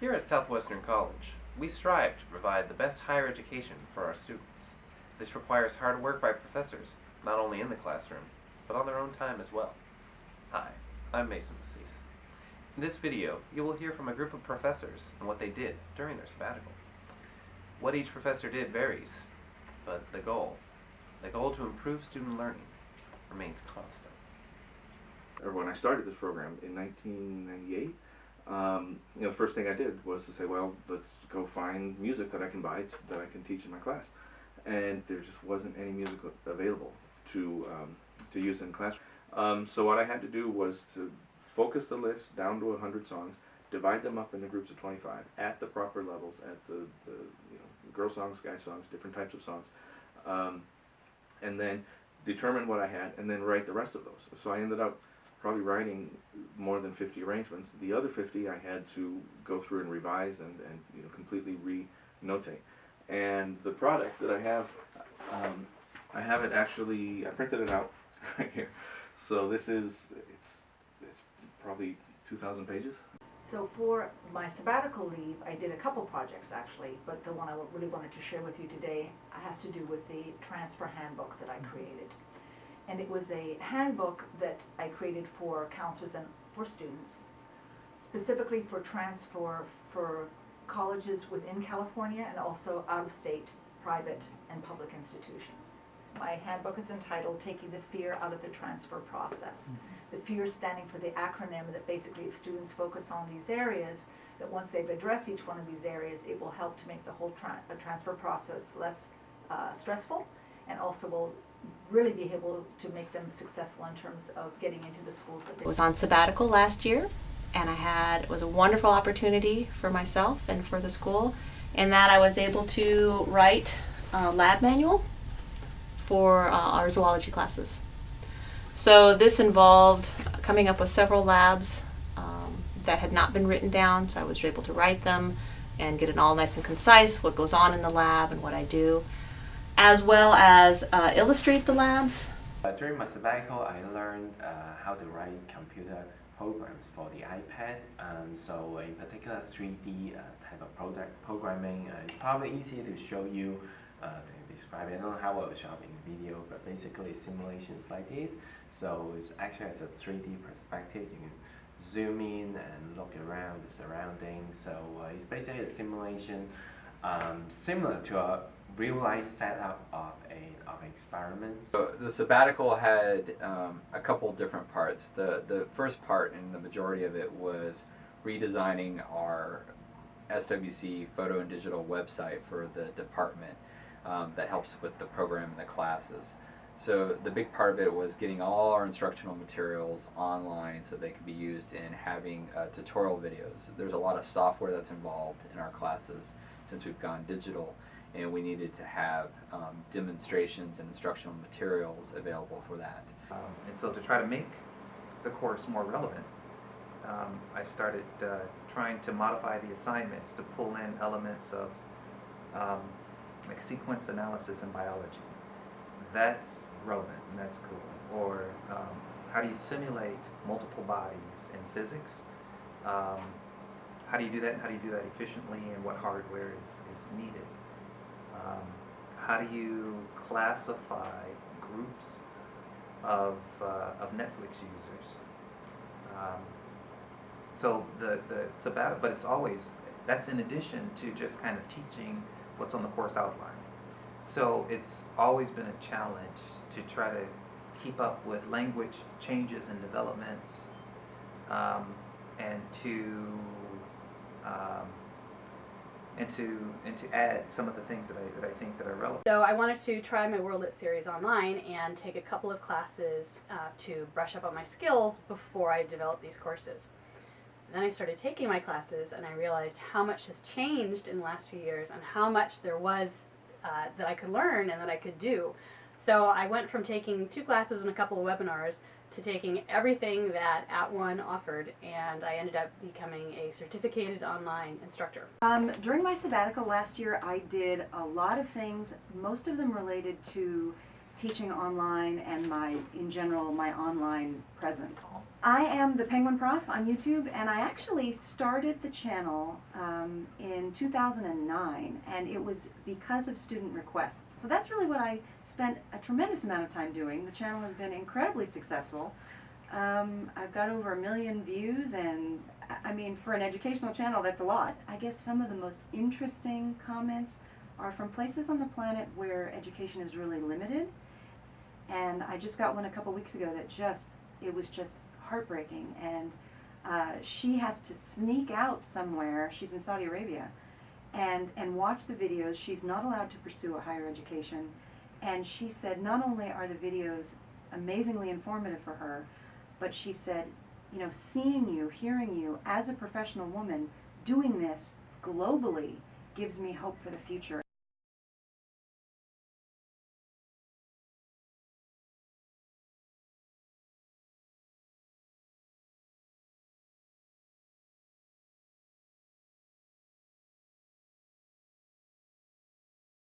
Here at Southwestern College, we strive to provide the best higher education for our students. This requires hard work by professors, not only in the classroom, but on their own time as well. Hi, I'm Mason Macis. In this video, you will hear from a group of professors and what they did during their sabbatical. What each professor did varies, but the goal to improve student learning, remains constant. When I started this program in 1998, the first thing I did was to say, well, let's go find music that I can buy that I can teach in my class, and there just wasn't any music available to use in class. So what I had to do was to focus the list down to 100 songs, divide them up into groups of 25 at the proper levels, at the girl songs, guy songs, different types of songs, and then determine what I had, and then write the rest of those. So I ended up probably writing more than 50 arrangements. The other 50 I had to go through and revise and completely re-notate. And the product that I have it actually, I printed it out right here. So this is, it's probably 2,000 pages. So for my sabbatical leave, I did a couple projects actually, but the one I really wanted to share with you today has to do with the transfer handbook that I created. And it was a handbook that I created for counselors and for students, specifically for transfer for colleges within California and also out-of-state private and public institutions. My handbook is entitled Taking the Fear Out of the Transfer Process. The fear standing for the acronym that basically if students focus on these areas, that once they've addressed each one of these areas, it will help to make the whole transfer process less stressful, and also will really be able to make them successful in terms of getting into the schools that they I was on sabbatical last year, and it was a wonderful opportunity for myself and for the school in that I was able to write a lab manual for our zoology classes. So this involved coming up with several labs that had not been written down, so I was able to write them and get it all nice and concise, what goes on in the lab and what I do, as well as illustrate the labs. During my sabbatical, I learned how to write computer programs for the iPad. So in particular, 3D type of programming is probably easier to show you, to describe it. I don't know how I will show up in the video, but basically simulations like this. So it's actually as a 3D perspective. You can zoom in and look around the surroundings. So it's basically a simulation similar to a real-life setup of an experiment. So the sabbatical had a couple different parts. The first part, and the majority of it, was redesigning our SWC photo and digital website for the department that helps with the program and the classes. So the big part of it was getting all our instructional materials online so they could be used in having tutorial videos. There's a lot of software that's involved in our classes since we've gone digital, and we needed to have demonstrations and instructional materials available for that. And so to try to make the course more relevant, I started trying to modify the assignments to pull in elements of like sequence analysis in biology. That's relevant and that's cool. Or how do you simulate multiple bodies in physics? How do you do that, and how do you do that efficiently, and what hardware is needed? How do you classify groups of Netflix users? So the sabbatical, but it's always, that's in addition to just kind of teaching what's on the course outline. So it's always been a challenge to try to keep up with language changes and developments, and to add some of the things that I think that are relevant. So I wanted to try my World Lit series online and take a couple of classes to brush up on my skills before I developed these courses. Then I started taking my classes and I realized how much has changed in the last few years and how much there was that I could learn and that I could do. So I went from taking 2 classes and a couple of webinars to taking everything that @ONE offered, and I ended up becoming a certificated online instructor. During my sabbatical last year, I did a lot of things, most of them related to teaching online and in general, my online presence. I am the Penguin Prof on YouTube, and I actually started the channel in 2009, and it was because of student requests. So that's really what I spent a tremendous amount of time doing. The channel has been incredibly successful. I've got over 1 million views, and I mean, for an educational channel, that's a lot. I guess some of the most interesting comments are from places on the planet where education is really limited. And I just got one a couple weeks ago that it was just heartbreaking. And she has to sneak out somewhere, she's in Saudi Arabia, and watch the videos. She's not allowed to pursue a higher education. And she said not only are the videos amazingly informative for her, but she said, you know, seeing you, hearing you as a professional woman doing this globally gives me hope for the future.